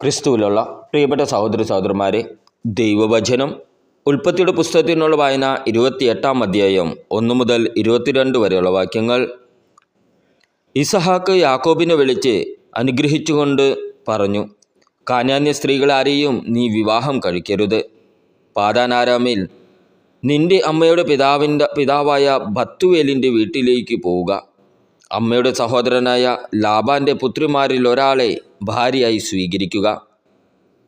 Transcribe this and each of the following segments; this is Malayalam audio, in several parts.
ക്രിസ്തുവിലുള്ള പ്രിയപ്പെട്ട സഹോദരി സഹോദരന്മാരെ, ദൈവവചനം ഉൽപ്പത്തിയുടെ പുസ്തകത്തിനുള്ള വായന 28-ാം അധ്യായം 1 മുതൽ 22 വരെയുള്ള വാക്യങ്ങൾ. ഇസഹാക്ക് യാക്കോബിനെ വിളിച്ച് അനുഗ്രഹിച്ചുകൊണ്ട് പറഞ്ഞു, കാനാന്യ സ്ത്രീകളാരെയും നീ വിവാഹം കഴിക്കരുത്. പാദാൻ ആരാമിൽ നിന്റെ അമ്മയുടെ പിതാവായ ബത്തുവേലിൻ്റെ വീട്ടിലേക്ക് പോവുക. അമ്മയുടെ സഹോദരനായ ലാബാൻ്റെ പുത്രിമാരിൽ ഒരാളെ ഭാര്യയായി സ്വീകരിക്കുക.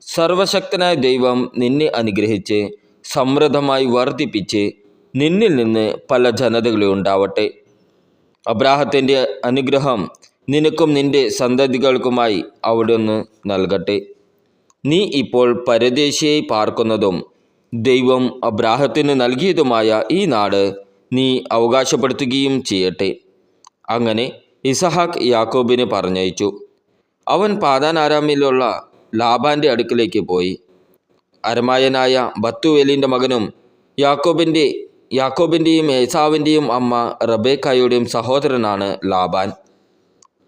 സർവശക്തനായ ദൈവം നിന്നെ അനുഗ്രഹിച്ച് സമൃദ്ധമായി വർദ്ധിപ്പിച്ച് നിന്നിൽ നിന്ന് പല ജനതകളെ ഉണ്ടാവട്ടെ. അബ്രാഹത്തിൻ്റെ അനുഗ്രഹം നിനക്കും നിന്റെ സന്തതികൾക്കുമായി അവിടുന്ന് നൽകട്ടെ. നീ ഇപ്പോൾ പരദേശിയായി പാർക്കുന്നതും ദൈവം അബ്രാഹത്തിന് നൽകിയതുമായ ഈ നാട് നീ അവകാശപ്പെടുത്തുകയും ചെയ്യട്ടെ. അങ്ങനെ ഇസഹാക്ക് യാക്കോബിനെ പറഞ്ഞയച്ചു. അവൻ പാദാൻ ആരാമിലുള്ള ലാബാൻ്റെ അടുക്കിലേക്ക് പോയി. അരമായനായ ബത്തുവേലിൻ്റെ മകനും യാക്കോബിൻ്റെയും ഏസാവിൻ്റെയും അമ്മ റബേക്കായുടെയും സഹോദരനാണ് ലാബാൻ.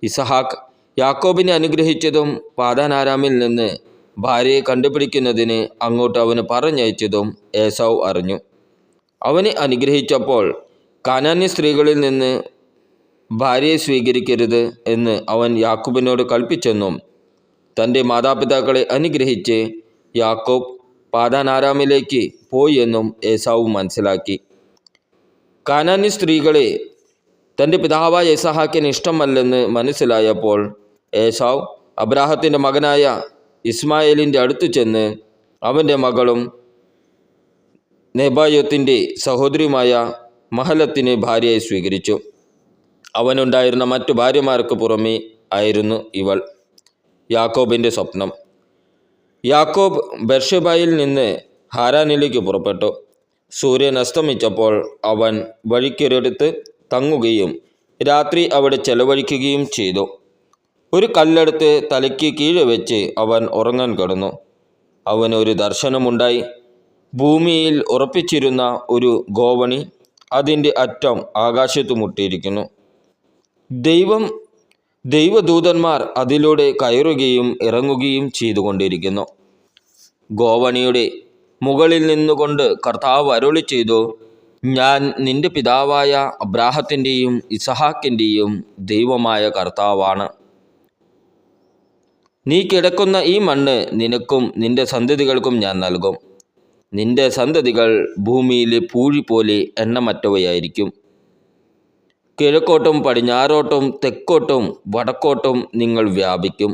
ഇസഹാക്ക് യാക്കോബിനെ അനുഗ്രഹിച്ചതും പാദാൻ ആരാമിൽ നിന്ന് ഭാര്യയെ കണ്ടുപിടിക്കുന്നതിന് അങ്ങോട്ട് അവന് പറഞ്ഞയച്ചതും ഏസാവ് അറിഞ്ഞു. അവനെ അനുഗ്രഹിച്ചപ്പോൾ കാനാന്യ സ്ത്രീകളിൽ നിന്ന് ഭാര്യയെ സ്വീകരിക്കരുത് എന്ന് അവൻ യാക്കോബിനോട് കൽപ്പിച്ചെന്നും തൻ്റെ മാതാപിതാക്കളെ അനുഗ്രഹിച്ച് യാക്കോബ് പാദാൻ ആരാമിലേക്ക് പോയി എന്നും ഏസാവ് മനസ്സിലാക്കി. കാനാന്യ സ്ത്രീകളെ തൻ്റെ പിതാവായ ഇസഹാക്കിന് ഇഷ്ടമല്ലെന്ന് മനസ്സിലായപ്പോൾ ഏസാവ് അബ്രാഹത്തിൻ്റെ മകനായ ഇസ്മായേലിൻ്റെ അടുത്ത് ചെന്ന് അവൻ്റെ മകളും നെബായോത്തിൻ്റെ സഹോദരിയുമായ മഹലത്തിന് ഭാര്യയായി സ്വീകരിച്ചു. അവനുണ്ടായിരുന്ന മറ്റു ഭാര്യമാർക്ക് പുറമേ ആയിരുന്നു ഇവൾ. യാക്കോബിൻ്റെ സ്വപ്നം. യാക്കോബ് ബെർഷെബയിൽ നിന്ന് ഹാരാനിലേക്ക് പുറപ്പെട്ടു. സൂര്യൻ അസ്തമിച്ചപ്പോൾ അവൻ വഴിക്കൊരിടത്ത് തങ്ങുകയും രാത്രി അവിടെ ചെലവഴിക്കുകയും ചെയ്തു. ഒരു കല്ലെടുത്ത് തലയ്ക്ക് കീഴെ വെച്ച് അവൻ ഉറങ്ങാൻ കിടന്നു. അവനൊരു ദർശനമുണ്ടായി. ഭൂമിയിൽ ഉറപ്പിച്ചിരുന്ന ഒരു ഗോവണി അതിൻ്റെ അറ്റം ആകാശത്ത് മുട്ടിയിരിക്കുന്നു. ദൈവദൂതന്മാർ അതിലൂടെ കയറുകയും ഇറങ്ങുകയും ചെയ്തുകൊണ്ടിരിക്കുന്നു. ഗോവണിയുടെ മുകളിൽ നിന്നുകൊണ്ട് കർത്താവ് അരുളി ചെയ്തു, ഞാൻ നിന്റെ പിതാവായ അബ്രാഹത്തിൻ്റെയും ഇസഹാക്കിൻ്റെയും ദൈവമായ കർത്താവാണ്. നീ കിടക്കുന്ന ഈ മണ്ണ് നിനക്കും നിന്റെ സന്തതികൾക്കും ഞാൻ നൽകും. നിന്റെ സന്തതികൾ ഭൂമിയിലെ പൂഴി പോലെ എണ്ണമറ്റവയായിരിക്കും. കിഴക്കോട്ടും പടിഞ്ഞാറോട്ടും തെക്കോട്ടും വടക്കോട്ടും നിങ്ങൾ വ്യാപിക്കും.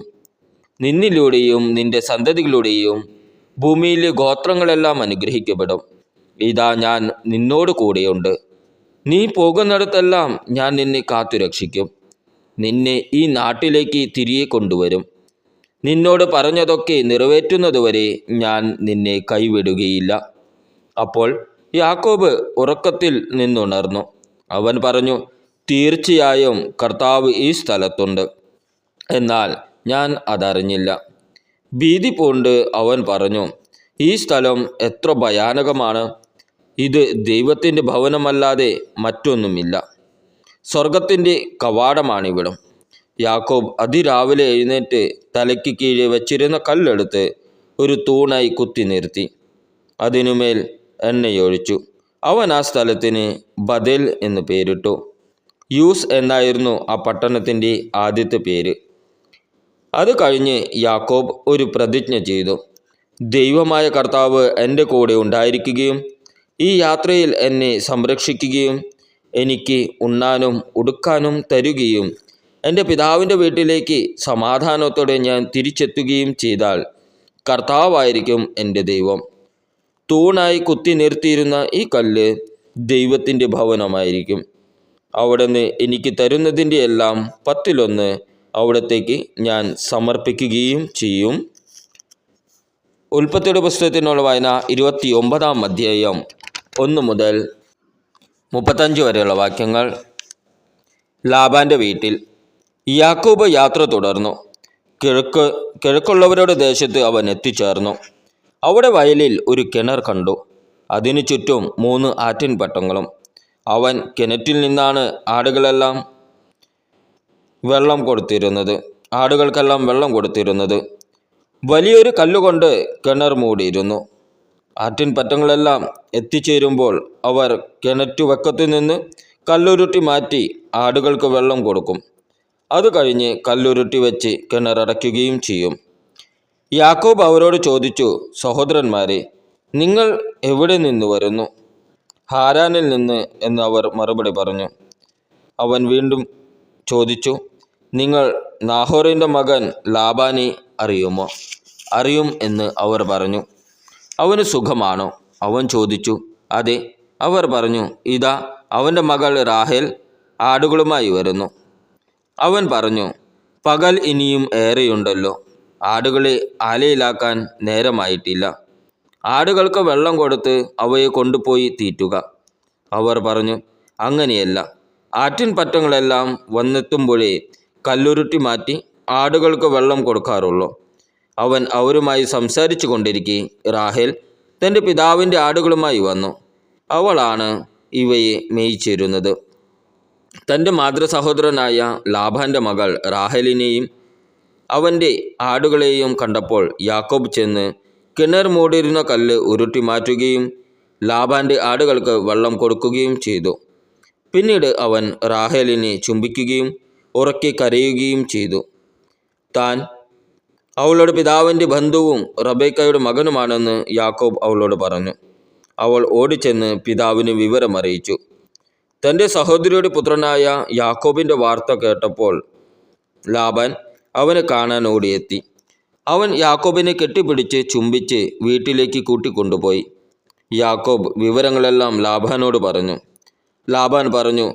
നിന്നിലൂടെയും നിന്റെ സന്തതികളുടെയും ഭൂമിയിലെ ഗോത്രങ്ങളെല്ലാം അനുഗ്രഹിക്കപ്പെടും. ഇതാ, ഞാൻ നിന്നോട് കൂടെയുണ്ട്. നീ പോകുന്നിടത്തെല്ലാം ഞാൻ നിന്നെ കാത്തുരക്ഷിക്കും. നിന്നെ ഈ നാട്ടിലേക്ക് തിരികെ കൊണ്ടുവരും. നിന്നോട് പറഞ്ഞതൊക്കെ നിറവേറ്റുന്നതുവരെ ഞാൻ നിന്നെ കൈവിടുകയില്ല. അപ്പോൾ യാക്കോബ് ഉറക്കത്തിൽ നിന്നുണർന്നു. അവൻ പറഞ്ഞു, തീർച്ചയായും കർത്താവ് ഈ സ്ഥലത്തുണ്ട്, എന്നാൽ ഞാൻ അതറിഞ്ഞില്ല. ഭീതി പൂണ്ട് അവൻ പറഞ്ഞു, ഈ സ്ഥലം എത്ര ഭയാനകമാണ്! ഇത് ദൈവത്തിൻ്റെ ഭവനമല്ലാതെ മറ്റൊന്നുമില്ല. സ്വർഗത്തിൻ്റെ കവാടമാണിവിടം. യാക്കോബ് അതിരാവിലെ എഴുന്നേറ്റ് തലയ്ക്ക് കീഴെ വച്ചിരുന്ന കല്ലെടുത്ത് ഒരു തൂണായി കുത്തി നിർത്തി. അതിനുമേൽ എണ്ണയൊഴിച്ചു. അവൻ ആ സ്ഥലത്തിന് ബഥേൽ എന്ന് പേരിട്ടു. യൂസ് എന്നായിരുന്നു ആ പട്ടണത്തിൻ്റെ ആദ്യത്തെ പേര്. അത് കഴിഞ്ഞ് യാക്കോബ് ഒരു പ്രതിജ്ഞ ചെയ്തു, ദൈവമായ കർത്താവ് എൻ്റെ കൂടെ ഉണ്ടായിരിക്കുകയും ഈ യാത്രയിൽ എന്നെ സംരക്ഷിക്കുകയും എനിക്ക് ഉണ്ണാനും ഉടുക്കാനും തരുകയും എൻ്റെ പിതാവിൻ്റെ വീട്ടിലേക്ക് സമാധാനത്തോടെ ഞാൻ തിരിച്ചെത്തുകയും ചെയ്താൽ കർത്താവായിരിക്കും എൻ്റെ ദൈവം. തൂണായി കുത്തി നിർത്തിയിരുന്ന ഈ കല്ല് ദൈവത്തിൻ്റെ ഭവനമായിരിക്കും. അവിടുന്ന് എനിക്ക് തരുന്നതിൻ്റെ എല്ലാം 10-1 അവിടത്തേക്ക് ഞാൻ സമർപ്പിക്കുകയും ചെയ്യും. ഉൽപ്പത്തിയുടെ പുസ്തകത്തിനുള്ള വായന 29-ാം അധ്യായം 1 മുതൽ 35 വരെയുള്ള വാക്യങ്ങൾ. ലാബാൻ്റെ വീട്ടിൽ യാക്കോബ് യാത്ര തുടർന്നു. കിഴക്കുള്ളവരുടെ ദേശത്ത് അവൻ എത്തിച്ചേർന്നു. അവിടെ വയലിൽ ഒരു കിണർ കണ്ടു. അതിനു ചുറ്റും 3 ആറ്റിൻപട്ടങ്ങളും. അവൻ കിണറ്റിൽ നിന്നാണ് ആടുകൾക്കെല്ലാം വെള്ളം കൊടുത്തിരുന്നത്. വലിയൊരു കല്ലുകൊണ്ട് കിണർ മൂടിയിരുന്നു. ആറ്റിൻ പറ്റങ്ങളെല്ലാം എത്തിച്ചേരുമ്പോൾ അവർ കിണറ്റുവക്കത്തു നിന്ന് കല്ലുരുട്ടി മാറ്റി ആടുകൾക്ക് വെള്ളം കൊടുക്കും. അത് കഴിഞ്ഞ് കല്ലുരുട്ടി വെച്ച് കിണറടയ്ക്കുകയും ചെയ്യും. യാക്കോബ് അവരോട് ചോദിച്ചു, സഹോദരന്മാരെ, നിങ്ങൾ എവിടെ നിന്ന് വരുന്നു? ഹാരാനിൽ നിന്ന് എന്ന് അവർ മറുപടി പറഞ്ഞു. അവൻ വീണ്ടും ചോദിച്ചു, നിങ്ങൾ നാഹോറിൻ്റെ മകൻ ലാബാനെ അറിയുമോ? അറിയും എന്ന് അവർ പറഞ്ഞു. അവന് സുഖമാണോ? അവൻ ചോദിച്ചു. അതെ, അവർ പറഞ്ഞു. ഇതാ അവൻ്റെ മകൾ റാഹേൽ ആടുകളുമായി വരുന്നു. അവൻ പറഞ്ഞു, പകൽ ഇനിയും ഏറെയുണ്ടല്ലോ, ആടുകളെ ആലയിലാക്കാൻ നേരമായിട്ടില്ല. ആടുകൾക്ക് വെള്ളം കൊടുത്ത് അവയെ കൊണ്ടുപോയി തീറ്റുക. അവർ പറഞ്ഞു, അങ്ങനെയല്ല, ആറ്റിൻ പറ്റങ്ങളെല്ലാം വന്നെത്തുമ്പോഴേ കല്ലുരുട്ടി മാറ്റി ആടുകൾക്ക് വെള്ളം കൊടുക്കാറുള്ളൂ. അവൻ അവരുമായി സംസാരിച്ചു കൊണ്ടിരിക്കെ റാഹേൽ തൻ്റെ പിതാവിൻ്റെ ആടുകളുമായി വന്നു. അവളാണ് ഇവയെ മേയിച്ചിരുന്നത്. തൻ്റെ മാതൃസഹോദരനായ ലാബാൻ്റെ മകൾ റാഹേലിനെയും അവൻ്റെ ആടുകളെയും കണ്ടപ്പോൾ യാക്കോബ് ചെന്ന് കിണർ മൂടിയിരുന്ന കല്ല് ഉരുട്ടി മാറ്റുകയും ലാബാൻ്റെ ആടുകൾക്ക് വെള്ളം കൊടുക്കുകയും ചെയ്തു. പിന്നീട് അവൻ റാഹേലിനെ ചുംബിക്കുകയും ഉറക്കെ കരയുകയും ചെയ്തു. താൻ അവളുടെ പിതാവിൻ്റെ ബന്ധുവും റബേക്കയുടെ മകനുമാണെന്ന് യാക്കോബ് അവളോട് പറഞ്ഞു. അവൾ ഓടിച്ചെന്ന് പിതാവിന് വിവരമറിയിച്ചു. തൻ്റെ സഹോദരിയുടെ പുത്രനായ യാക്കോബിൻ്റെ വാർത്ത കേട്ടപ്പോൾ ലാബാൻ അവനെ കാണാൻ ഓടിയെത്തി. അവൻ യാക്കോബിനെ കെട്ടിപ്പിടിച്ച് ചുംബിച്ച് വീട്ടിലേക്ക് കൂട്ടിക്കൊണ്ടുപോയി. യാക്കോബ് വിവരങ്ങളെല്ലാം ലാബാനോട് പറഞ്ഞു. ലാബാൻ പറഞ്ഞു,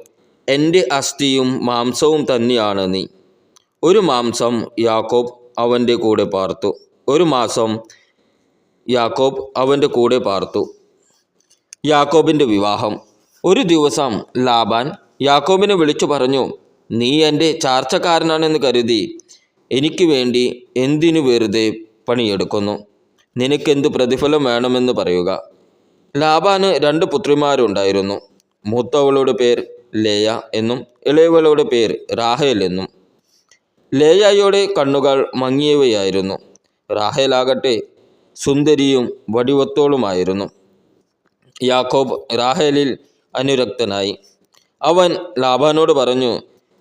എൻ്റെ അസ്ഥിയും മാംസവും തന്നെയാണ് നീ. ഒരു മാസം യാക്കോബ് അവൻ്റെ കൂടെ പാർത്തു. ഒരു മാസം യാക്കോബ് അവൻ്റെ കൂടെ പാർത്തു. യാക്കോബിൻ്റെ വിവാഹം. ഒരു ദിവസം ലാബാൻ യാക്കോബിനെ വിളിച്ചു പറഞ്ഞു, നീ എൻ്റെ ചാർച്ചക്കാരനാണെന്ന് കരുതി എനിക്ക് വേണ്ടി എന്തിനു വെറുതെ പണിയെടുക്കുന്നു? നിനക്കെന്ത് പ്രതിഫലം വേണമെന്ന് പറയുക. ലാബാന് 2 പുത്രിമാരുണ്ടായിരുന്നു. മൂത്തവളുടെ പേർ ലേയ എന്നും ഇളയവളുടെ പേർ റാഹേൽ എന്നും. ലേയായുടെ കണ്ണുകൾ മങ്ങിയവയായിരുന്നു. റാഹേലാകട്ടെ സുന്ദരിയും വടിവത്തോളുമായിരുന്നു. യാക്കോബ് റാഹേലിൽ അനുരക്തനായി. അവൻ ലാബാനോട് പറഞ്ഞു,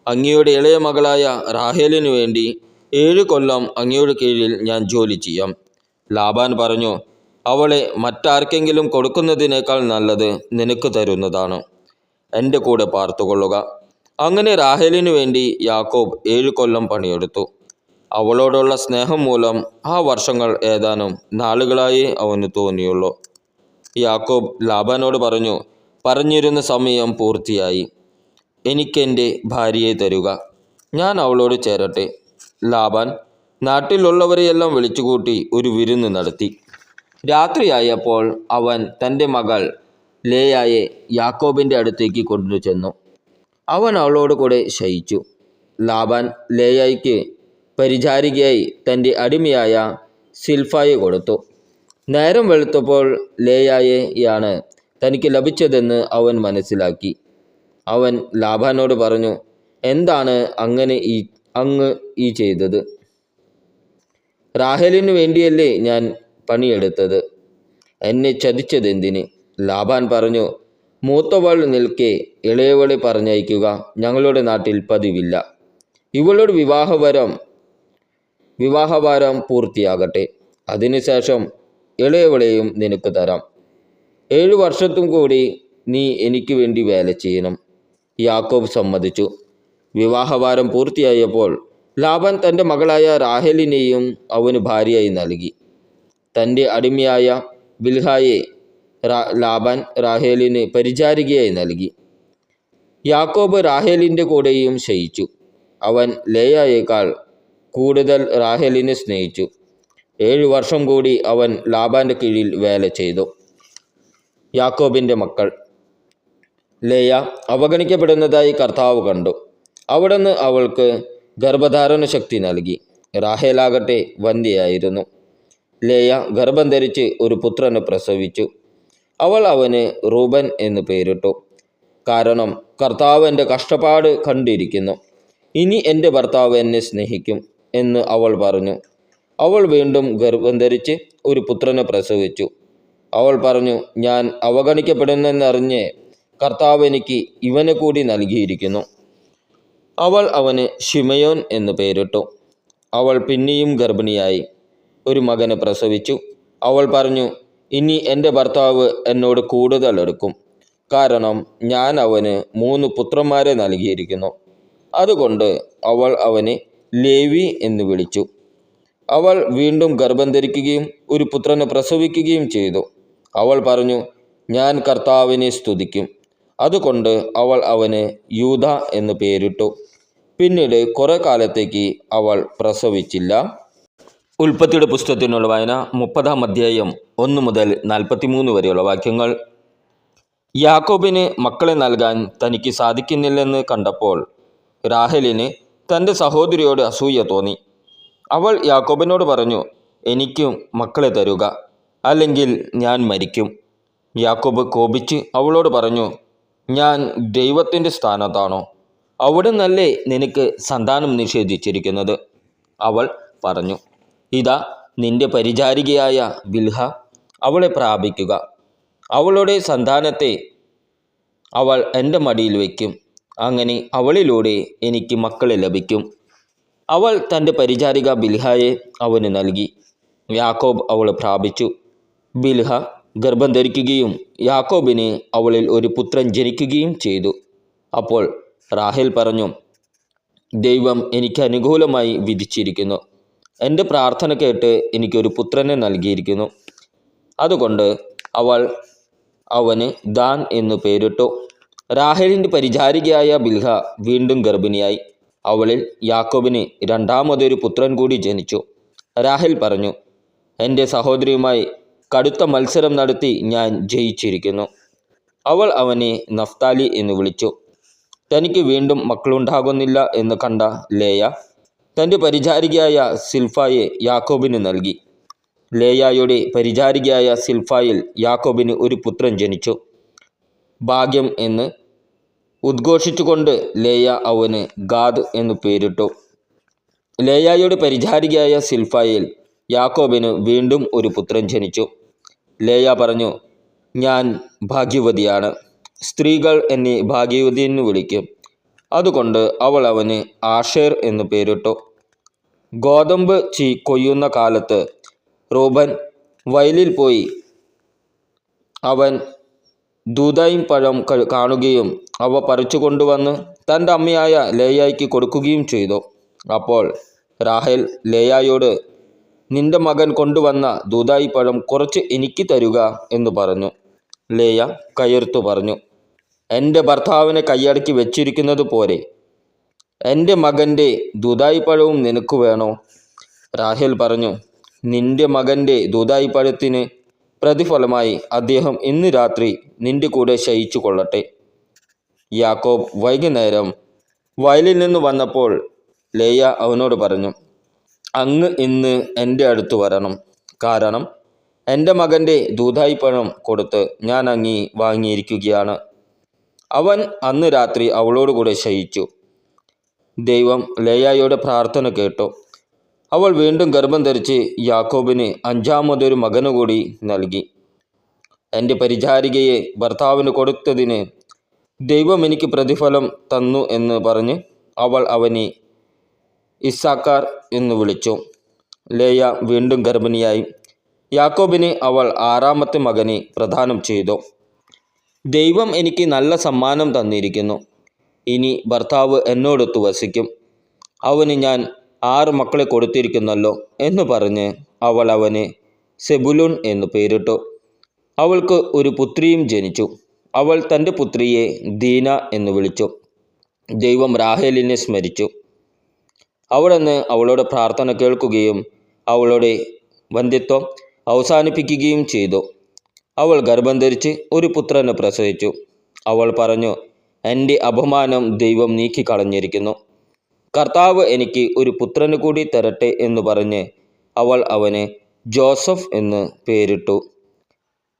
അങ്ങയുടെ ഇളയ മകളായ റാഹേലിനു വേണ്ടി 7 കൊല്ലം അങ്ങയുടെ കീഴിൽ ഞാൻ ജോലി ചെയ്യാം. ലാബാൻ പറഞ്ഞു, അവളെ മറ്റാർക്കെങ്കിലും കൊടുക്കുന്നതിനേക്കാൾ നല്ലത് നിനക്ക് തരുന്നതാണ്. എൻ്റെ കൂടെ പാർത്തുകൊള്ളുക. അങ്ങനെ റാഹേലിനു വേണ്ടി യാക്കോബ് 7 കൊല്ലം പണിയെടുത്തു. അവളോടുള്ള സ്നേഹം മൂലം ആ വർഷങ്ങൾ ഏതാനും നാളുകളായേ അവന് തോന്നിയുള്ളൂ. യാക്കോബ് ലാബാനോട് പറഞ്ഞു, പറഞ്ഞിരുന്ന സമയം പൂർത്തിയായി. എനിക്കെൻ്റെ ഭാര്യയെ തരുക, ഞാൻ അവളോട് ചേരട്ടെ. ലാബാൻ നാട്ടിലുള്ളവരെയെല്ലാം വിളിച്ചുകൂട്ടി ഒരു വിരുന്ന് നടത്തി. രാത്രിയായപ്പോൾ അവൻ തൻ്റെ മകൾ ലേയായെ യാക്കോബിൻ്റെ അടുത്തേക്ക് കൊണ്ടുചെന്നു. അവൻ അവളോട് കൂടെ ശയിച്ചു. ലാബാൻ ലേയായ്ക്ക് പരിചാരികയായി തൻ്റെ അടിമയായ സിൽഫായെ കൊടുത്തു. നേരം വെളുത്തപ്പോൾ ലേയായെയാണ് തനിക്ക് ലഭിച്ചതെന്ന് അവൻ മനസ്സിലാക്കി. അവൻ ലാബാനോട് പറഞ്ഞു, എന്താണ് അങ്ങ് ഈ ചെയ്തത്? റാഹേലിനു വേണ്ടിയല്ലേ ഞാൻ പണിയെടുത്തത്? എന്നെ ചതിച്ചതെന്തിന്? ലാബാൻ പറഞ്ഞു, മൂത്തവൾ നിൽക്കെ ഇളയവളെ പറഞ്ഞയക്കുക ഞങ്ങളുടെ നാട്ടിൽ പതിവില്ല. ഇവളുടെ വിവാഹഭാരം പൂർത്തിയാകട്ടെ, അതിനുശേഷം ഇളയവളെയും നിനക്ക് തരാം. 7 വർഷത്തും കൂടി നീ എനിക്ക് വേണ്ടി വേല ചെയ്യണം. യാക്കോബ് സമ്മതിച്ചു. വിവാഹഭാരം പൂർത്തിയായപ്പോൾ ലാബാൻ തൻ്റെ മകളായ റാഹേലിനെയും അവന് ഭാര്യയായി നൽകി. തൻ്റെ അടിമയായ ബിൽഹായെ ലാബാൻ റാഹേലിന് പരിചാരികയായി നൽകി. യാക്കോബ് റാഹേലിൻ്റെ കൂടെയും ശയിച്ചു. അവൻ ലേയായേക്കാൾ കൂടുതൽ റാഹേലിനെ സ്നേഹിച്ചു. 7 വർഷം കൂടി അവൻ ലാബാൻ്റെ കീഴിൽ വേല ചെയ്തു. യാക്കോബിൻ്റെ മക്കൾ. ലേയ അവഗണിക്കപ്പെടുന്നതായി കർത്താവ് കണ്ടു. അവിടുന്ന് അവൾക്ക് ഗർഭധാരണ ശക്തി നൽകി. റാഹേലാകട്ടെ വന്ധ്യയായിരുന്നു. ലേയ ഗർഭം ധരിച്ച് ഒരു പുത്രനെ പ്രസവിച്ചു. അവൾ അവന് റൂബൻ എന്ന് പേരിട്ടു. കാരണം കർത്താവ് എൻ്റെ കഷ്ടപ്പാട് കണ്ടിരിക്കുന്നു. ഇനി എൻ്റെ ഭർത്താവ് എന്നെ സ്നേഹിക്കും എന്ന് അവൾ പറഞ്ഞു. അവൾ വീണ്ടും ഗർഭം ധരിച്ച് ഒരു പുത്രനെ പ്രസവിച്ചു. അവൾ പറഞ്ഞു, ഞാൻ അവഗണിക്കപ്പെടുന്നെന്നറിഞ്ഞ് കർത്താവ് എനിക്ക് ഇവനെ കൂടി നൽകിയിരിക്കുന്നു. അവൾ അവന് ശിമയോൻ എന്ന് പേരിട്ടു. അവൾ പിന്നെയും ഗർഭിണിയായി ഒരു മകനെ പ്രസവിച്ചു. അവൾ പറഞ്ഞു, ഇനി എൻ്റെ ഭർത്താവ് എന്നോട് കൂടുതൽ എടുക്കും, കാരണം ഞാൻ അവന് 3 പുത്രന്മാരെ നൽകിയിരിക്കുന്നു. അതുകൊണ്ട് അവൾ അവനെ ലേവി എന്ന് വിളിച്ചു. അവൾ വീണ്ടും ഗർഭം ധരിക്കുകയും ഒരു പുത്രനെ പ്രസവിക്കുകയും ചെയ്തു. അവൾ പറഞ്ഞു, ഞാൻ കർത്താവിനെ സ്തുതിക്കും. അതുകൊണ്ട് അവൾ അവന് യൂദ എന്ന് പേരിട്ടു. പിന്നീട് കുറെ കാലത്തേക്ക് അവൾ പ്രസവിച്ചില്ല. ഉൽപ്പത്തിയുടെ പുസ്തകത്തിനുള്ള വായന 30-ാം അധ്യായം 1 മുതൽ 43 വരെയുള്ള വാക്യങ്ങൾ. യാക്കോബിന് മക്കളെ നൽകാൻ തനിക്ക് സാധിക്കുന്നില്ലെന്ന് കണ്ടപ്പോൾ റാഹേലിന് തൻ്റെ സഹോദരിയോട് അസൂയ തോന്നി. അവൾ യാക്കോബിനോട് പറഞ്ഞു, എനിക്കും മക്കളെ തരുക, അല്ലെങ്കിൽ ഞാൻ മരിക്കും. യാക്കോബ് കോപിച്ച് അവളോട് പറഞ്ഞു, ഞാൻ ദൈവത്തിൻ്റെ സ്ഥാനത്താണോ? അവിടുന്നല്ലേ നിനക്ക് സന്താനം നിഷേധിച്ചിരിക്കുന്നത്? അവൾ പറഞ്ഞു, ഇതാ നിന്റെ പരിചാരികയായ ബിൽഹ, അവളെ പ്രാപിക്കുക. അവളുടെ സന്താനത്തെ അവൾ എൻ്റെ മടിയിൽ വയ്ക്കും. അങ്ങനെ അവളിലൂടെ എനിക്ക് മക്കളെ ലഭിക്കും. അവൾ തൻ്റെ പരിചാരിക ബിൽഹയെ അവന് നൽകി. യാക്കോബ് അവളെ പ്രാപിച്ചു. ബിൽഹ ഗർഭം ധരിക്കുകയും യാക്കോബിന് അവളിൽ ഒരു പുത്രൻ ജനിക്കുകയും ചെയ്തു. അപ്പോൾ റാഹേൽ പറഞ്ഞു, ദൈവം എനിക്ക് അനുകൂലമായി വിധിച്ചിരിക്കുന്നു. എൻ്റെ പ്രാർത്ഥന കേട്ട് എനിക്കൊരു പുത്രനെ നൽകിയിരിക്കുന്നു. അതുകൊണ്ട് അവൾ അവന് ദാൻ എന്നു പേരിട്ടു. റാഹേലിൻ്റെ പരിചാരികയായ ബിൽഹ വീണ്ടും ഗർഭിണിയായി. അവളിൽ യാക്കോബിന് 2ാമതൊരു പുത്രൻ കൂടി ജനിച്ചു. റാഹേൽ പറഞ്ഞു, എൻ്റെ സഹോദരിയുമായി കടുത്ത മത്സരം നടത്തി ഞാൻ ജയിച്ചിരിക്കുന്നു. അവൾ അവനെ നഫ്താലി എന്ന് വിളിച്ചു. തനിക്ക് വീണ്ടും മക്കളുണ്ടാകുന്നില്ല എന്ന് കണ്ട ലേയ തൻ്റെ പരിചാരികയായ സിൽഫായെ യാക്കോബിന് നൽകി. ലേയായുടെ പരിചാരികയായ സിൽഫായിൽ യാക്കോബിന് ഒരു പുത്രൻ ജനിച്ചു. ഭാഗ്യം എന്ന് ഉദ്ഘോഷിച്ചുകൊണ്ട് ലേയ അവന് ഗാദ് എന്നു പേരിട്ടു. ലേയായുടെ പരിചാരികയായ സിൽഫായിൽ യാക്കോബിന് വീണ്ടും ഒരു പുത്രൻ ജനിച്ചു. ലേയ പറഞ്ഞു, ഞാൻ ഭാഗ്യവതിയാണ്, സ്ത്രീകൾ എന്നെ ഭാഗ്യവതി എന്ന് വിളിക്കും. അതുകൊണ്ട് അവൾ അവന് ആഷേർ എന്ന് പേരിട്ടു. ഗോതമ്പ് കൊയ്യുന്ന കാലത്ത് റൂബൻ വയലിൽ പോയി. അവൻ ദൂദായിം പഴം കാണുകയും അവ പറിച്ചു കൊണ്ടുവന്ന് തൻ്റെ അമ്മയായ ലേയായ്ക്ക് കൊടുക്കുകയും ചെയ്തു. അപ്പോൾ റാഹേൽ ലേയായോട്, നിന്റെ മകൻ കൊണ്ടുവന്ന ദൂദായി പഴം കുറച്ച് എനിക്ക് തരുക എന്ന് പറഞ്ഞു. ലേയ കയർത്തു പറഞ്ഞു, എൻ്റെ ഭർത്താവിനെ കൈയടക്കി വെച്ചിരിക്കുന്നത് പോരെ, എൻ്റെ മകൻ്റെ ദൂദായി പഴവും നിനക്ക് വേണോ? റാഹേൽ പറഞ്ഞു, നിന്റെ മകൻ്റെ ദൂദായി പഴത്തിന് പ്രതിഫലമായി അദ്ദേഹം ഇന്ന് രാത്രി നിന്റെ കൂടെ ശയിച്ചു കൊള്ളട്ടെ. യാക്കോബ് വൈകുന്നേരം വയലിൽ നിന്ന് വന്നപ്പോൾ ലേയ അവനോട് പറഞ്ഞു, അങ്ങ് ഇന്ന് എൻ്റെ അടുത്ത് വരണം, കാരണം എൻ്റെ മകൻ്റെ ദൂദായി പഴം കൊടുത്ത് ഞാൻ അങ്ങി വാങ്ങിയിരിക്കുകയാണ്. അവൻ അന്ന് രാത്രി അവളോടുകൂടെ ശയിച്ചു. ദൈവം ലേയായുടെ പ്രാർത്ഥന കേട്ടു. അവൾ വീണ്ടും ഗർഭം ധരിച്ച് യാക്കോബിന് 5ാമതൊരു മകനു കൂടി നൽകി. എൻ്റെ പരിചാരികയെ ഭർത്താവിന് കൊടുത്തതിന് ദൈവം എനിക്ക് പ്രതിഫലം തന്നു എന്ന് പറഞ്ഞ് അവൾ അവനെ ഇസ്സാക്കാർ എന്ന് വിളിച്ചു. ലേയ വീണ്ടും ഗർഭിണിയായി. യാക്കോബിന് അവൾ 6ാമത്തെ മകനെ പ്രദാനം ചെയ്തു. ദൈവം എനിക്ക് നല്ല സമ്മാനം തന്നിരിക്കുന്നു. ഇനി ഭർത്താവ് എന്നോടൊത്ത് വസിക്കും. അവന് ഞാൻ 6 മക്കളെ കൊടുത്തിരിക്കുന്നല്ലോ എന്ന് പറഞ്ഞ് അവൾ അവന് സെബുലൂൺ എന്ന് പേരിട്ടു. അവൾക്ക് ഒരു പുത്രിയും ജനിച്ചു. അവൾ തൻ്റെ പുത്രിയെ ദീന എന്ന് വിളിച്ചു. ദൈവം റാഹേലിനെ സ്മരിച്ചു. അവിടുന്ന് അവളുടെ പ്രാർത്ഥന കേൾക്കുകയും അവളുടെ വന്ധ്യത്വം അവസാനിപ്പിക്കുകയും ചെയ്തു. അവൾ ഗർഭം ധരിച്ച് ഒരു പുത്രനെ പ്രസവിച്ചു. അവൾ പറഞ്ഞു, എൻ്റെ അപമാനം ദൈവം നീക്കിക്കളഞ്ഞിരിക്കുന്നു. കർത്താവ് എനിക്ക് ഒരു പുത്രന് കൂടി തരട്ടെ എന്ന് പറഞ്ഞ് അവൾ അവന് ജോസഫ് എന്ന് പേരിട്ടു.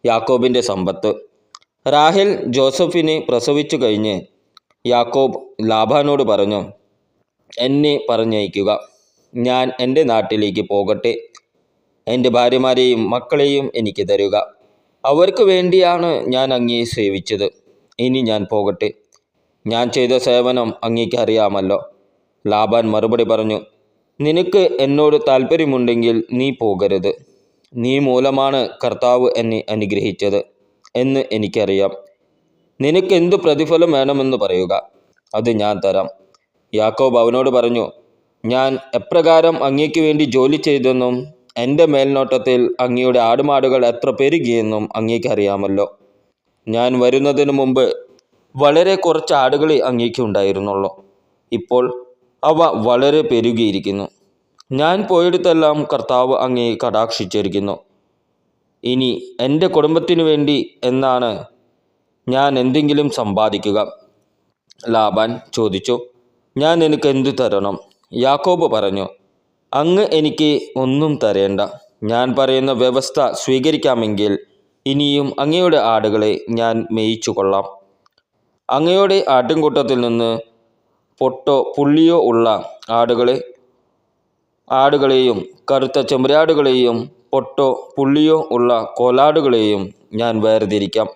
യാക്കോബിൻ്റെ സമ്പത്ത്. റാഹേൽ ജോസഫിനെ പ്രസവിച്ചു കഴിഞ്ഞ് യാക്കോബ് ലാബാനോട് പറഞ്ഞു, എന്നെ പറഞ്ഞയക്കുക, ഞാൻ എൻ്റെ നാട്ടിലേക്ക് പോകട്ടെ. എൻ്റെ ഭാര്യമാരെയും മക്കളെയും എനിക്ക് തരുക. അവർക്ക് വേണ്ടിയാണ് ഞാൻ അങ്ങയെ സേവിച്ചത്. ഇനി ഞാൻ പോകട്ടെ. ഞാൻ ചെയ്ത സേവനം അങ്ങേക്ക് അറിയാമല്ലോ. ലാബാൻ മറുപടി പറഞ്ഞു, നിനക്ക് എന്നോട് താല്പര്യമുണ്ടെങ്കിൽ നീ പോകരുത്. നീ മൂലമാണ് കർത്താവ് എന്നെ അനുഗ്രഹിച്ചത് എന്ന് എനിക്കറിയാം. നിനക്ക് എന്തു പ്രതിഫലം വേണമെന്ന് പറയുക, അത് ഞാൻ തരാം. യാക്കോബ് അവനോട് പറഞ്ഞു, ഞാൻ എപ്രകാരം അങ്ങേക്ക് വേണ്ടി ജോലി ചെയ്തെന്നും എൻ്റെ മേൽനോട്ടത്തിൽ അങ്ങയുടെ ആടുമാടുകൾ എത്ര പെരുകിയെന്നും അങ്ങേക്ക് അറിയാമല്ലോ. ഞാൻ വരുന്നതിന് മുമ്പ് വളരെ കുറച്ച് ആടുകളെ അങ്ങേക്ക് ഉണ്ടായിരുന്നുള്ളൂ. ഇപ്പോൾ അവ വളരെ പെരുകിയിരിക്കുന്നു. ഞാൻ പോയിടത്തെല്ലാം കർത്താവ് അങ്ങയെ കടാക്ഷിച്ചിരിക്കുന്നു. ഇനി എൻ്റെ കുടുംബത്തിനു വേണ്ടി എന്നാണ് ഞാൻ എന്തെങ്കിലും സമ്പാദിക്കുക? ലാബാൻ ചോദിച്ചു, ഞാൻ നിനക്ക് എന്തു തരണം? യാക്കോബ് പറഞ്ഞു, അങ്ങ് എനിക്ക് ഒന്നും തരേണ്ട. ഞാൻ പറയുന്ന വ്യവസ്ഥ സ്വീകരിക്കാമെങ്കിൽ ഇനിയും അങ്ങയുടെ ആടുകളെ ഞാൻ മേയിച്ചു കൊള്ളാം. അങ്ങയുടെ ആട്ടിൻകൂട്ടത്തിൽ നിന്ന് പൊട്ടോ പുള്ളിയോ ഉള്ള ആടുകളെയും കറുത്ത ചെമ്മരിയാടുകളെയും പൊട്ടോ പുള്ളിയോ ഉള്ള കോലാടുകളെയും ഞാൻ വേർതിരിക്കാം.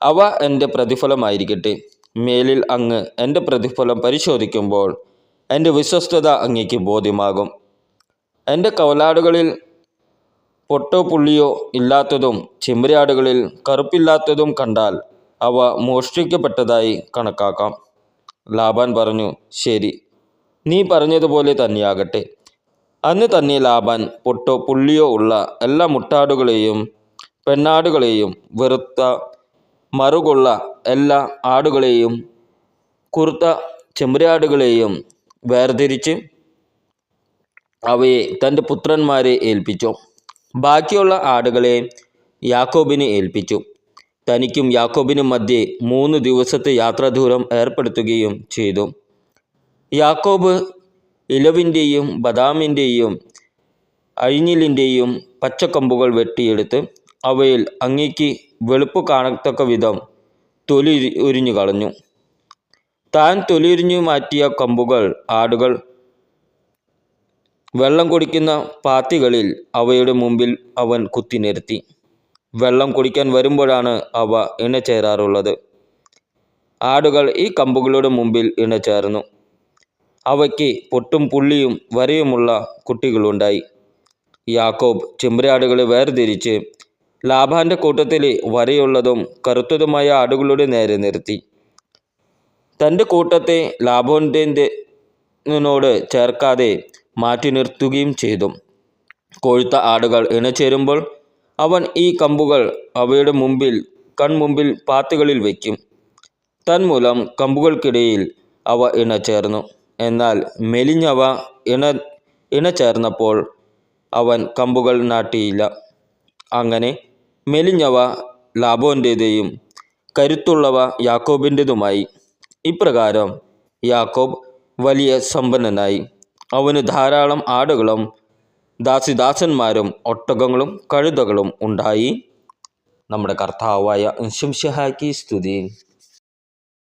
അവ എൻ്റെ പ്രതിഫലമായിരിക്കട്ടെ. മേലിൽ അങ്ങ് എൻ്റെ പ്രതിഫലം പരിശോധിക്കുമ്പോൾ എൻ്റെ വിശ്വസ്തത അങ്ങേക്ക് ബോധ്യമാകും. എൻ്റെ കോലാടുകളിൽ പൊട്ടോ പുള്ളിയോ ഇല്ലാത്തതും ചെമ്മരിയാടുകളിൽ കറുപ്പില്ലാത്തതും കണ്ടാൽ അവ മോഷ്ടിക്കപ്പെട്ടതായി കണക്കാക്കാം. ലാബാൻ പറഞ്ഞു, ശരി, നീ പറഞ്ഞതുപോലെ തന്നെയാകട്ടെ. അന്ന് തന്നെ ലാബാൻ പൊട്ടോ പുള്ളിയോ ഉള്ള എല്ലാ മുട്ടാടുകളെയും പെണ്ണാടുകളെയും വെറുത്ത മറുകുള്ള എല്ലാ ആടുകളെയും കുറുത്ത ചെമ്മരിയാടുകളെയും വേർതിരിച്ച് അവയെ തൻ്റെ പുത്രന്മാരെ ഏൽപ്പിച്ചു. ബാക്കിയുള്ള ആടുകളെ യാക്കോബിന് ഏൽപ്പിച്ചു. തനിക്കും യാക്കോബിനും മധ്യേ 3 ദിവസത്തെ യാത്രാദൂരം ഏർപ്പെടുത്തുകയും ചെയ്തു. യാക്കോബ് ഇലവിൻ്റെയും ബദാമിൻ്റെയും അഴിഞ്ഞിലിൻ്റെയും പച്ചക്കമ്പുകൾ വെട്ടിയെടുത്ത് അവയിൽ അങ്ങേക്ക് വെളുപ്പ് കാണത്തക്ക വിധം തൊലി ഉരിഞ്ഞു കളഞ്ഞു. താൻ തൊലിയുരിഞ്ഞു മാറ്റിയ കമ്പുകൾ ആടുകൾ വെള്ളം കുടിക്കുന്ന പാത്തികളിൽ അവയുടെ മുമ്പിൽ അവൻ കുത്തി നിരത്തി. വെള്ളം കുടിക്കാൻ വരുമ്പോഴാണ് അവ ഇണചേരാറുള്ളത്. ആടുകൾ ഈ കമ്പുകളുടെ മുമ്പിൽ ഇണചേർന്നു. അവയ്ക്ക് പൊട്ടും പുള്ളിയും വരയുമുള്ള കുട്ടികളുണ്ടായി. യാക്കോബ് ചെമ്മരിയാടുകളെ വേർതിരിച്ച് ലാബാൻ്റെ കൂട്ടത്തിലെ വരയുള്ളതും കറുത്തതുമായ ആടുകളുടെ നേരെ നിർത്തി. തൻ്റെ കൂട്ടത്തെ ലാബാനോട് ചേർക്കാതെ മാറ്റി നിർത്തുകയും ചെയ്തു. കൊഴുത്ത ആടുകൾ ഇണചേരുമ്പോൾ അവൻ ഈ കമ്പുകൾ അവയുടെ കൺമുമ്പിൽ പാത്തികളിൽ വയ്ക്കും. തന്മൂലം കമ്പുകൾക്കിടയിൽ അവ ഇണചേർന്നു. എന്നാൽ മെലിഞ്ഞവ ഇണചേർന്നപ്പോൾ അവൻ കമ്പുകൾ നാട്ടിയില്ല. അങ്ങനെ മെലിഞ്ഞവ ലാബാൻ്റേതും കരുത്തുള്ളവ യാക്കോബിൻ്റെതുമായി. ഇപ്രകാരം യാക്കോബ് വലിയ സമ്പന്നനായി. അവന് ധാരാളം ആടുകളും ദാസിദാസന്മാരും ഒട്ടകങ്ങളും കഴുതകളും ഉണ്ടായി. നമ്മുടെ കർത്താവായ മിശിഹായ്ക്ക് സ്തുതി.